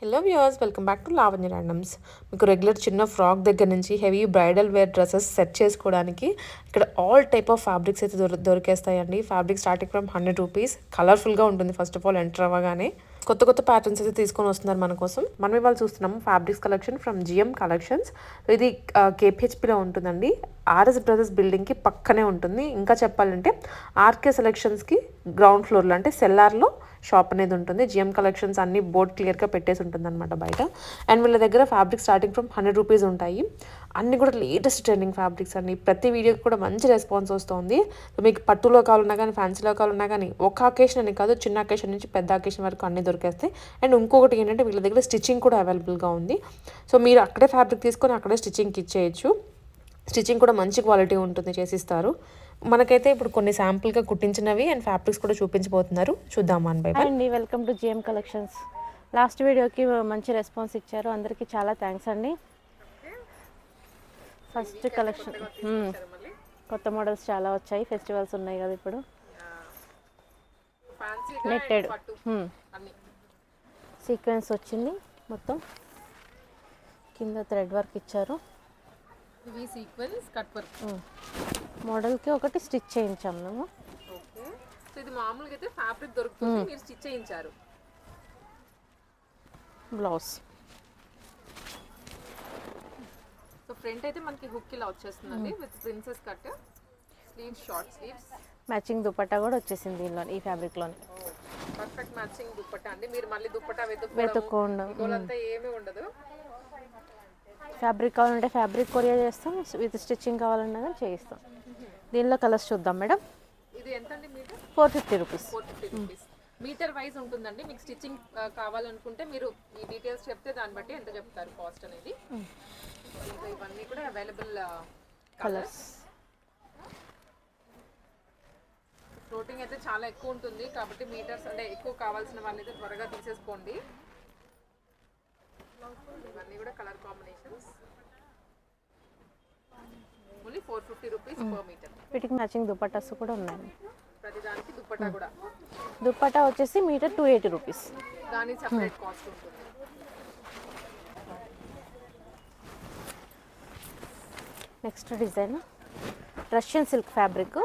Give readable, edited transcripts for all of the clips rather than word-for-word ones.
Hello viewers, welcome back to Lavanya randoms. మీకు regular చిన్న frock దగ్గర నుంచి heavy bridal wear dresses set చేసుకోవడానికి ఇక్కడ ఆల్ టైప్ ఆఫ్ ఫ్యాబ్రిక్స్ అయితే దొరికేస్తాయండి. Fabric starting from 100 rupees. కలర్ఫుల్గా ఉంటుంది. ఫస్ట్ ఆఫ్ ఆల్ ఎంటర్ అవ్వగానే కొత్త కొత్త ప్యాటర్న్స్ అయితే తీసుకొని వస్తున్నారు మన కోసం. మనం ఇవాళ చూస్తున్నాము fabrics collection from GM collections. ఇది కేపిహెచ్పిలో ఉంటుందండి. ఆర్ఎస్ బ్రదర్స్ బిల్డింగ్కి పక్కనే ఉంటుంది. ఇంకా చెప్పాలంటే ఆర్కే సెలెక్షన్స్కి గ్రౌండ్ ఫ్లోర్లో అంటే సెల్లార్లో షాప్ అనేది ఉంటుంది. జిఎం కలెక్షన్స్ అన్ని బోర్డ్ క్లియర్గా పెట్టేసి ఉంటుంది అనమాట బయట. అండ్ వీళ్ళ దగ్గర ఫ్యాబ్రిక్ స్టార్టింగ్ ఫ్రమ్ 100 రూపీస్ ఉంటాయి. అన్ని కూడా లేటెస్ట్ ట్రెండింగ్ ఫ్యాబ్రిక్స్ అండి. ప్రతి వీడియోకి కూడా మంచి రెస్పాన్స్ వస్తుంది. మీకు పట్టులో కావాలన్నా కానీ ఫ్యాన్సీలో కావాలన్నా కానీ ఒక అకేషన్ అని కాదు, చిన్న అకేషన్ నుంచి పెద్ద అకేషన్ వరకు అన్ని దొరికేస్తాయి. అండ్ ఇంకొకటి ఏంటంటే వీళ్ళ దగ్గర స్టిచ్చింగ్ కూడా అవైలబుల్గా ఉంది. సో మీరు అక్కడే ఫ్యాబ్రిక్ తీసుకొని అక్కడే స్టిచ్చింగ్కి ఇచ్చేయచ్చు. స్టిచ్చింగ్ కూడా మంచి క్వాలిటీ ఉంటుంది, చేసిస్తారు. మనకైతే ఇప్పుడు కొన్ని శాంపుల్గా కుట్టించినవి అండ్ ఫ్యాబ్రిక్స్ కూడా చూపించబోతున్నారు. చూద్దాం వన్ బై వన్. అండి, welcome to GM collections. Last వీడియోకి మంచి రెస్పాన్స్ ఇచ్చారు, అందరికీ చాలా థ్యాంక్స్ అండి. ఫస్ట్ కలెక్షన్ కొత్త మోడల్స్ చాలా వచ్చాయి, ఫెస్టివల్స్ ఉన్నాయి కదా ఇప్పుడు. నెట్టెడ్ సీక్వెన్స్ వచ్చింది, మొత్తం కింద థ్రెడ్ వర్క్ ఇచ్చారు. ఇవి సీక్వెన్స్ కట్ వర్క్. మోడల్కి ఒకటి స్టిచ్ చేయించాము మేము. ఓకే, సో ఇది మామూలుగా అయితే ఫ్యాబ్రిక్ దొరుకుతుంది, మీరు స్టిచ్ చేయించారు. బ్లౌజ్ సో ఫ్రంట్ అయితే మనకి హుక్ ఇలా వచ్చేస్తుందండి with princess cut. Sleeves short sleeves. Matching dupatta కూడా వచ్చేసింది దీనిలో, ఈ ఫ్యాబ్రిక్లోనే. పర్ఫెక్ట్ మ్యాచింగ్ దుపట్టా అండి. మీరు మళ్ళీ దుపట్టా వెతుక్కోండి, ఏమీ ఉండదు. ఫ్యాబ్రిక్ కావాలంటే ఫ్యాబ్రిక్ కొరియర్ చేస్తాం, విత్ స్టిచ్చింగ్ కావాలన్నా కానీ చేయిస్తాం. దీనిలో కలర్స్ చూద్దాం మేడం. ఇది ఎంత అండి metre? 450 rupees. 450 rupees metre wise ఉంటుందండి. మీకు స్టిచ్చింగ్ కావాలనుకుంటే మీరు ఈ డీటెయిల్స్ చెప్తే దాన్ని బట్టి ఎంత చెప్తారు కాస్ట్ అనేది. ఇవన్నీ కూడా అవైలబుల్ కలర్స్. ఫ్లోటింగ్ అయితే చాలా ఎక్కువ ఉంటుంది కాబట్టి మీటర్స్ అంటే ఎక్కువ కావాల్సిన వాళ్ళైతే త్వరగా తీసేసుకోండి. ఇవన్నీ కూడా colour combinations. Only 450 rupees per metre. వీటికి మ్యాచింగ్ దుపట్టాస్ కూడా ఉన్నాయి. ప్రతిదానికి దుపట్టా కూడా. దుపట్టా వచ్చేసి మీటర్ 280 రూపీస్. దాని సెపరేట్ కాస్ట్ ఉంటుంది. Next design Russian silk fabric.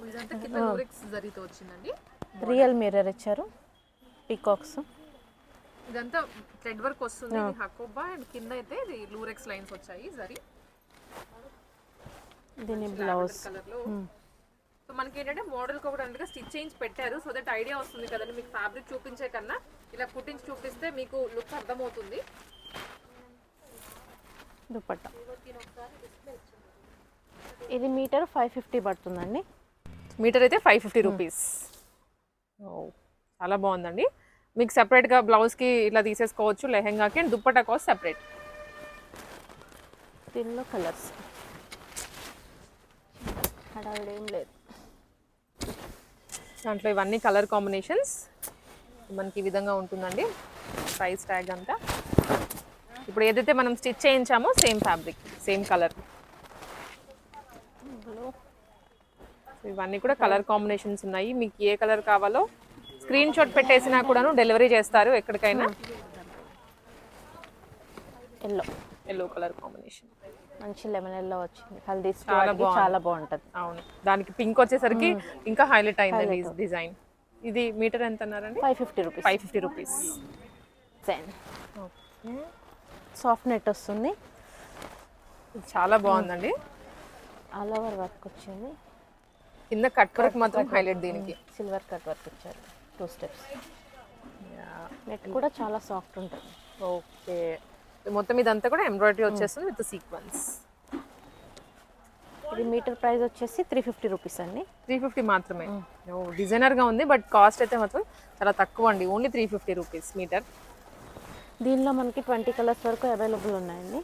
ఇదంతా కింద లూరెక్స్ జరీతో వచ్చిందండి. రియల్ మిర్రర్ ఇచ్చారు, పీకాక్స్. ఇదంతా థ్రెడ్ వర్క్ వస్తుంది. హకోబా అండ్ కింద అయితే ఇది లూరెక్స్ లైన్స్ వచ్చాయి జరీ. దీని బ్లౌజ్ కలర్ లో. సో మనకి ఏంటంటే మోడల్ కి ఒకటి స్టిచ్ చేయించి పెట్టారు, సో దట్ ఐడియా వస్తుంది కదండి. మీకు ఫ్యాబ్రిక్ చూపించే కన్నా ఇలా కుట్టించి చూపిస్తే మీకు లుక్ అర్థమవుతుంది. దుపట్టా ఇది మీటర్ 550 పడుతుందండి. మీటర్ అయితే 550 రూపీస్. చాలా బాగుందండి. మీకు సెపరేట్గా బ్లౌజ్కి ఇట్లా తీసేసుకోవచ్చు, లెహెంగాకి. And dupatta cost separate. దీనిలో కలర్స్ హడావిడి ఏం లేదు. దాంట్లో ఇవన్నీ కలర్ కాంబినేషన్స్. మనకి ఈ విధంగా ఉంటుందండి ప్రైస్ ట్యాగ్ అంతా. ఇప్పుడు ఏదైతే మనం స్టిచ్ చేయించామో సేమ్ ఫ్యాబ్రిక్, సేమ్ కలర్. ఇవన్నీ కూడా కలర్ కాంబినేషన్స్ ఉన్నాయి. మీకు ఏ కలర్ కావాలో స్క్రీన్ షాట్ పెట్టేసినా కూడాను డెలివరీ చేస్తారు ఎక్కడికైనా. ఎల్లో కలర్ కాంబినేషన్, మంచి లెమన్ ఎల్లో వచ్చింది. హల్దీ చాలా బాగుంటుంది. అవును, దానికి పింక్ వచ్చేసరికి ఇంకా హైలైట్ అయింది డిజైన్. ఇది మీటర్ ఎంత అన్నారండి? 550 రూపీస్. 550 రూపీస్. సాఫ్ట్ నెట్ వస్తుంది, చాలా బాగుందండి. ఆల్ ఓవర్ వర్క్ వచ్చింది. కింద కట్ వర్క్ మాత్రం హైలైట్. దీనికి సిల్వర్ కట్ వర్క్ ఇచ్చారు, 2 స్టెప్స్. నెట్ కూడా చాలా సాఫ్ట్ ఉంటుంది. ఓకే, మొత్తం ఇదంతా కూడా ఎంబ్రాయిడరీ వచ్చేస్తుంది విత్ సీక్వెన్స్. ఇది మీటర్ ప్రైస్ వచ్చేసి 350 రూపీస్ అండి. 350 మాత్రమే. డిజైనర్గా ఉంది బట్ కాస్ట్ అయితే మాత్రం చాలా తక్కువ అండి. Only 350 rupees metre. దీనిలో మనకి 20 కలర్స్ వరకు అవైలబుల్ ఉన్నాయండి.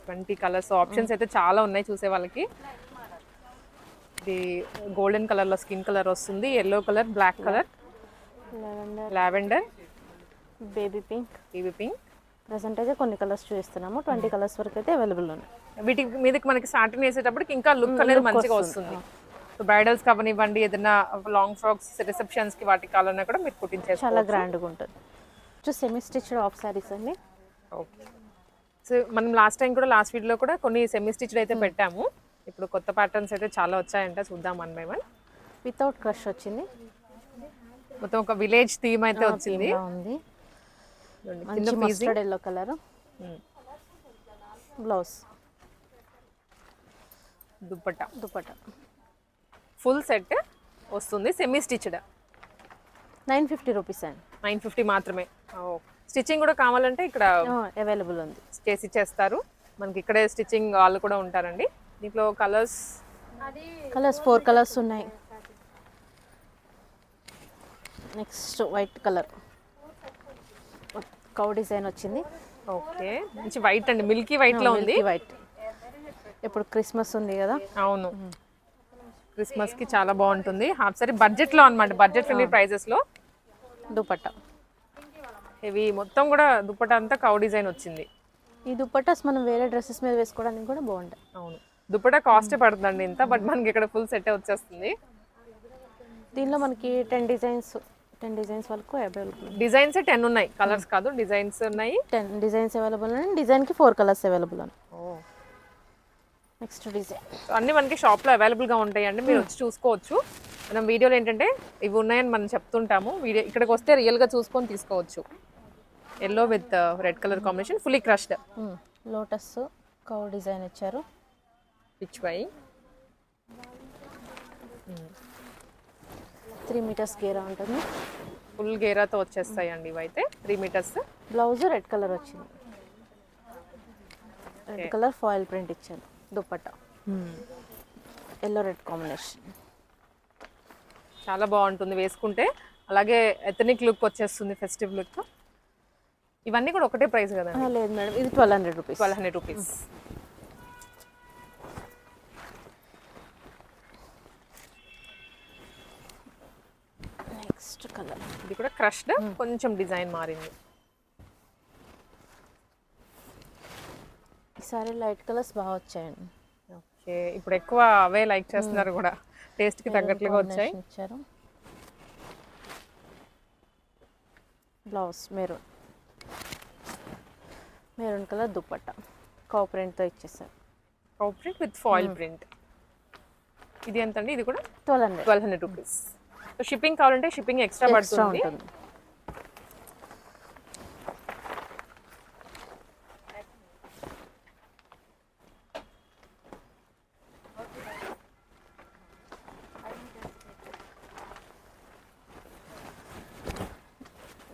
20 కలర్స్ ఆప్షన్స్ అయితే చాలా ఉన్నాయి చూసే వాళ్ళకి. ఇది గోల్డెన్ కలర్లో స్కిన్ కలర్ వస్తుంది, yellow colour, black colour, lavender, baby pink. Present అయితే కొన్ని కలర్స్ చూపిస్తున్నాము, 20 కలర్స్ వరకు అయితే అవైలబుల్ ఉన్నాయి. వీటి మీదకి మనకి సాటిన్ వేసేటప్పటికి ఇంకా లుక్ అనేది మంచిగా వస్తుంది. సో బ్రైడల్స్ కావనివ్వండి, ఏదైనా లాంగ్ ఫ్రాక్స్ రిసెప్షన్స్కి వాటికి కావాలన్నా కూడా మీరు కుట్టించేసుకోవచ్చు. చాలా గ్రాండ్గా ఉంటుంది. సెమీ స్టిచ్డ్ ఆఫ్ సారీస్ అండి. ఓకే. సో మనం లాస్ట్ వీడియోలో కూడా కొన్ని సెమీ స్టిచ్డ్ అయితే పెట్టాము. ఇప్పుడు కొత్త ప్యాటర్న్స్ అయితే చాలా వచ్చాయంట, చూద్దాం 1 బై 1. వితౌట్ క్రష్ వచ్చింది. మొత్తం ఒక విలేజ్ థీమ్ అయితే వచ్చింది. థీమ్లా ఉంది. కింద మంచి freezing, mustard yellow colour. Blouse, dupatta full set వస్తుంది. సెమీ స్టిచ్డ్ 950 రూపీస్ అండి. 950 మాత్రమే. స్టిచ్చింగ్ కూడా కావాలంటే ఇక్కడ అవైలబుల్ ఉంది, చేసి ఇచ్చేస్తారు. మనకి ఇక్కడే స్టిచ్చింగ్ వాళ్ళు కూడా ఉంటారండి. దీంట్లో కలర్స్ 4 కలర్స్ ఉన్నాయి. Next white colour, cow design వచ్చింది. ఓకే, మంచి వైట్ అండి, మిల్కీ వైట్ లో ఉంది. వైట్, ఇప్పుడు క్రిస్మస్ ఉంది కదా. అవును, క్రిస్మస్ కి చాలా బాగుంటుంది. హాఫ్ సారీ బడ్జెట్ లో అన్నమాట, బడ్జెట్ ఫ్రెండ్లీ ప్రైజెస్ లో. దుపట్టా ఇవి మొత్తం కూడా దుపట్టా అంతా కౌ డిజైన్ వచ్చింది. ఈ దుపట్టాస్ మనం వేరే డ్రెస్సెస్ మీద వేసుకోవడానికి కూడా బాగుంటాయి. అవును, దుపట్టా కాస్ట్ పడుతుందండి ఇంత, బట్ మనకి ఇక్కడ ఫుల్ సెట్ వచ్చేస్తుంది. దీనిలో మనకి 10 డిజైన్స్ వరకు అవైలబుల్. డిజైన్స్ 10 ఉన్నాయి, కలర్స్ కాదు, డిజైన్స్ ఉన్నాయి. 10 డిజైన్స్ అవైలబుల్ అండి. డిజైన్కి 4 కలర్స్ అవైలబుల్ అండి. నెక్స్ట్ డిజైన్ అన్నీ మనకి షాప్లో అవైలబుల్గా ఉంటాయండి, మీరు వచ్చి చూసుకోవచ్చు. మనం వీడియోలో ఏంటంటే ఇవి ఉన్నాయని మనం చెప్తుంటాము, వీడియో ఇక్కడికి వస్తే రియల్గా చూసుకొని తీసుకోవచ్చు. Yellow with red colour combination, fully crushed. Lotus cow design ఇచ్చారు. పిచ్ వై 3 మీటర్స్ గేరా ఉంటుంది. ఫుల్ గేరాతో వచ్చేస్తాయండి ఇవైతే 3 మీటర్స్. బ్లౌజ్ రెడ్ కలర్ వచ్చింది. రెడ్ కలర్ ఫాయిల్ ప్రింట్ ఇచ్చారు. దుపట్టా ఎల్లో రెడ్ కాంబినేషన్, చాలా బాగుంటుంది వేసుకుంటే. అలాగే ఎథనిక్ లుక్ వచ్చేస్తుంది, ఫెస్టివ్ లుక్. ఇవన్నీ కూడా ఒకటే ప్రైస్ కదా? లేదు మేడం, ఇది 1200 రూపీస్. 1200 రూపీస్. నెక్స్ట్ కలర్, ఇది కూడా క్రష్డ్, కొంచెం డిజైన్ మారింది. ఈసారి లైట్ కలర్స్ బాగా వచ్చాయండి. ఓకే, ఇప్పుడు ఎక్కువ అవే లైక్ చేస్తున్నారు కూడా, టేస్ట్ కి తగ్గట్లుగా వచ్చాయి. ఇచ్చారు. Blouse maroon colour dupatta cow ప్రింట్తో ఇచ్చేసారు. Cow print with foil print. ఇది ఎంత అండి? ఇది కూడా 1200 రూపీస్. సో షిప్పింగ్ కావాలంటే షిప్పింగ్ ఎక్స్ట్రా పడుతుంది.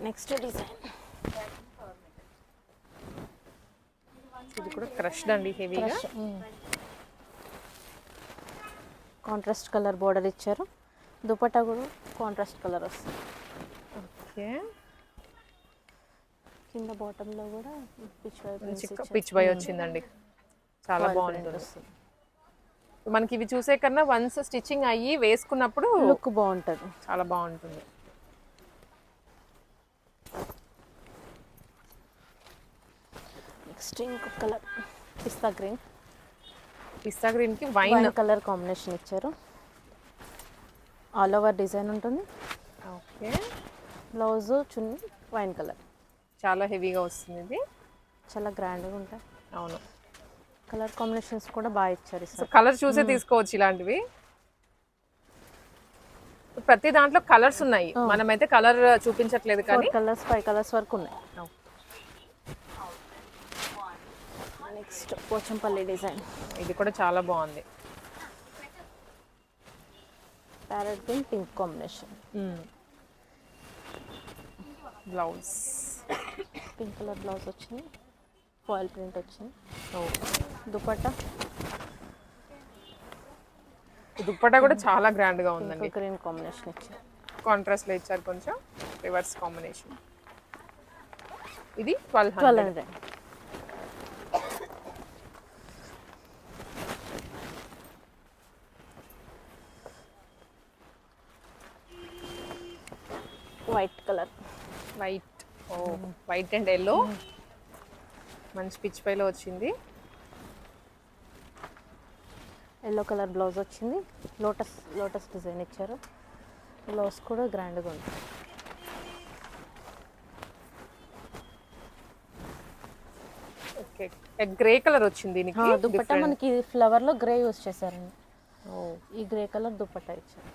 నెక్స్ట్ డిజైన్, ఇది కూడా క్రష్డ్ అండి, హెవీగా. కాంట్రాస్ట్ కలర్ బోర్డర్ ఇచ్చారు. దుపట్టా కూడా కాంట్రాస్ట్ కలర్ వస్తుంది. ఓకే, కింద బాటంలో కూడా పిచ్ బై వచ్చిందండి, చాలా బాగుంటుంది. మనకి ఇవి చూసే కన్నా వన్స్ స్టిచ్చింగ్ అయ్యి వేసుకున్నప్పుడు లుక్ బాగుంటుంది, చాలా బాగుంటుంది. నెక్స్ట్ ఇంకొక కలర్ పిస్తా గ్రీన్ కి వైన్ కలర్ కాంబినేషన్ ఇచ్చారు. ఆల్ ఓవర్ డిజైన్ ఉంటుంది. ఓకే, బ్లౌజ్ చున్నీ వైన్ కలర్, చాలా హెవీగా వస్తుంది. ఇది చాలా గ్రాండ్గా ఉంటాయి. అవును, కలర్ కాంబినేషన్స్ కూడా బాగా ఇచ్చారు. కలర్ చూసే తీసుకోవచ్చు ఇలాంటివి. ప్రతి దాంట్లో కలర్స్ ఉన్నాయి, మనమైతే కలర్ చూపించట్లేదు కానీ 5 కలర్స్ వరకు ఉన్నాయి. నెక్స్ట్ పోచంపల్లి డిజైన్, ఇది కూడా చాలా బాగుంది. Parrot green pink combination. Blouse pink colour blouse వచ్చింది, ఫాయిల్ ప్రింట్ వచ్చింది. దుపట్టా కూడా చాలా గ్రాండ్ గా ఉందండి. గ్రీన్ కాంబినేషన్ ఇచ్చారు, కాంట్రాస్ట్ లో ఇచ్చారు, కొంచెం రివర్స్ కాంబినేషన్. ఇది 1200. White colour, white and yellow, మంచి పిచ్ పైలో వచ్చింది. ఎల్లో కలర్ బ్లౌజ్ వచ్చింది. లోటస్ డిజైన్ ఇచ్చారు. బ్లౌజ్ కూడా గ్రాండ్గా ఉంది. ఓకే, గ్రే కలర్ వచ్చింది దీనికి. దుపట్టా మనకి ఫ్లవర్ లో గ్రే యూస్ చేశారండి. ఈ గ్రే కలర్ దుపట్టా ఇచ్చారు.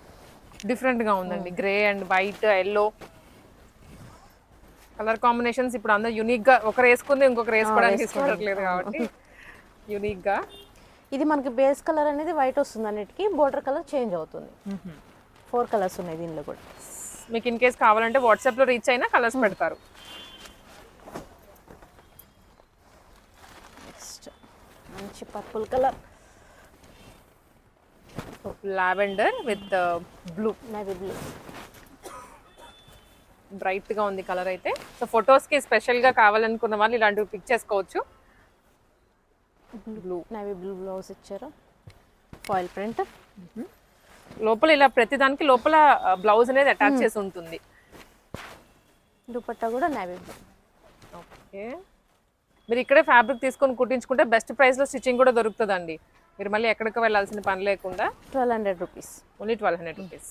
డిఫరెంట్ గా ఉందండి. Grey and white, yellow colour combinations ఇప్పుడు అందరూ యూనిక్ గా ఒకరు వేసుకుంది ఇంకొకరు వేసుకోవడానికి ఇష్టపడట్లేదు కాబట్టి యూనిక్ గా. ఇది మనకి బేస్ కలర్ అనేది వైట్ వస్తుంది, అన్నిటికీ బోర్డర్ కలర్ చేంజ్ అవుతుంది. 4 కలర్స్ ఉన్నాయి దీనిలో కూడా. మీకు ఇన్ కేస్ కావాలంటే వాట్సాప్ లో రీచ్ అయినా కలర్స్ పెడతారు. నెక్స్ట్ మంచి purple colour, lavender with blue, navy blue. Bright గా ఉంది కలర్ అయితే. సో ఫొటోస్ కి స్పెషల్ గా కావాలనుకున్న వాళ్ళు ఇలాంటివి పిక్ చేసుకోవచ్చు. బ్లూ, నేవీ బ్లూ బ్లౌజ్ ఇచ్చారు, ఫాయిల్ ప్రింట్. లోపల ఇలా ప్రతి దానికి లోపల బ్లౌజ్ అనేది అటాచ్ చేసి ఉంటుంది. దుపట్టా కూడా నేవీ బ్లూ. ఓకే, మీరు ఇక్కడే ఫ్యాబ్రిక్ తీసుకొని కుట్టించుకుంటే బెస్ట్ ప్రైస్ లో స్టిచ్చింగ్ కూడా దొరుకుతుందండి. మీరు మళ్ళీ ఎక్కడికి వెళ్ళాల్సిన పని లేకుండా. 1200 rupees, only 1200 rupees.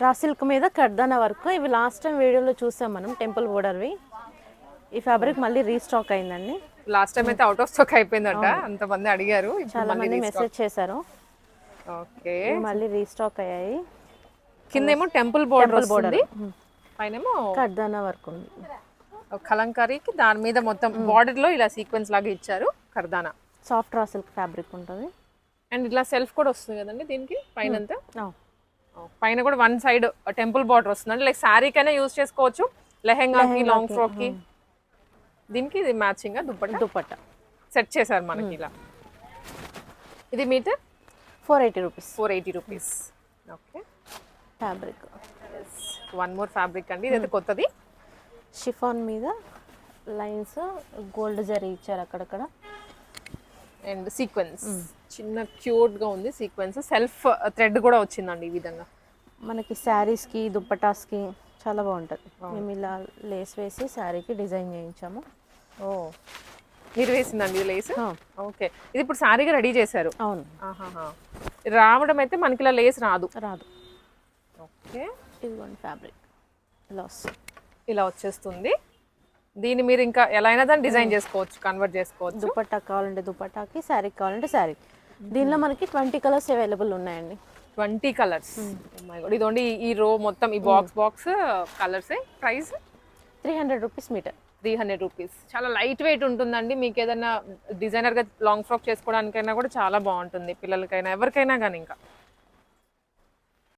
Raw silk మీద కర్దానా వర్క్. ఇవి లాస్ట్ టైం వీడియోలో చూసాం మనం, టెంపుల్ బోర్డర్వి. ఈ ఫ్యాబ్రిక్ మళ్ళీ రీస్టాక్ అయిందండి. లాస్ట్ టైం అయితే అవుట్ ఆఫ్ స్టాక్ అయిపోయిందట, అంతమంది అడిగారు. చాలా మంది మెసేజ్ చేశారు. ఓకే, మళ్ళీ రీస్టాక్ అయ్యాయి. కిందేమో టెంపుల్ బోర్డర్ వస్తుంది, పైనేమో కర్దానా వర్క్ ఉంది. కలంకారీకి దాని మీద మొత్తం బార్డర్ లో ఇలా సీక్వెన్స్ లాగా ఇచ్చారు కర్దానా. సాఫ్ట్ రా సిల్క్ ఫ్యాబ్రిక్ ఉంటుంది. అండ్ ఇట్లా సెల్ఫ్ కూడా వస్తుంది కదండి దీనికి పైన. పైన కూడా వన్ సైడ్ టెంపుల్ బార్డర్ వస్తుంది, లైక్ శారీ కైనా యూజ్ చేసుకోవచ్చు, లెహెంగాకి, లాంగ్ ఫ్రాక్ కి. దీనికి ఇది మ్యాచింగ్ దుపట్టా సెట్ చేశారు మనకి ఇలా. ఇది metre 480 rupees. 480 rupees. Okay, fabric one more fabric అండి, ఇదైతే కొత్తది. షిఫాన్ మీద లైన్స్ గోల్డ్ జరీ ఇచ్చారు అక్కడక్కడ. అండ్ సీక్వెన్స్ చిన్న క్యూట్ గా ఉంది సీక్వెన్స్. సెల్ఫ్ థ్రెడ్ కూడా వచ్చిందండి ఈ విధంగా. మనకి శారీస్కి దుప్పటాస్కి చాలా బాగుంటుంది. మేము ఇలా లేస్ వేసి శారీకి డిజైన్ చేయించాము. ఓ, మీరు వేసిందండి లేస్? ఓకే, ఇది ఇప్పుడు శారీగా రెడీ చేశారు. అవును. రావడం అయితే మనకి ఇలా లేస్ రాదు. ఓకే, ఇదిగోండి ఫ్యాబ్రిక్ ఇలా వచ్చేస్తుంది. దీన్ని మీరు ఇంకా ఎలా అయినా దాన్ని డిజైన్ చేసుకోవచ్చు, కన్వర్ట్ చేసుకోవచ్చు. దుపట్టా కావాలంటే దుపట్టాకి, శారీ కావాలంటే శారీ. దీనిలో మనకి 20 కలర్స్ అవైలబుల్ ఉన్నాయండి. 20 కలర్స్. ఇదోండి ఈ రో మొత్తం ఈ box colours. Price 300 rupees metre. 300 rupees. చాలా లైట్ వెయిట్ ఉంటుందండి. మీకు ఏదైనా డిజైనర్గా లాంగ్ ఫ్రాక్ చేసుకోవడానికైనా కూడా చాలా బాగుంటుంది, పిల్లలకైనా ఎవరికైనా కానీ. ఇంకా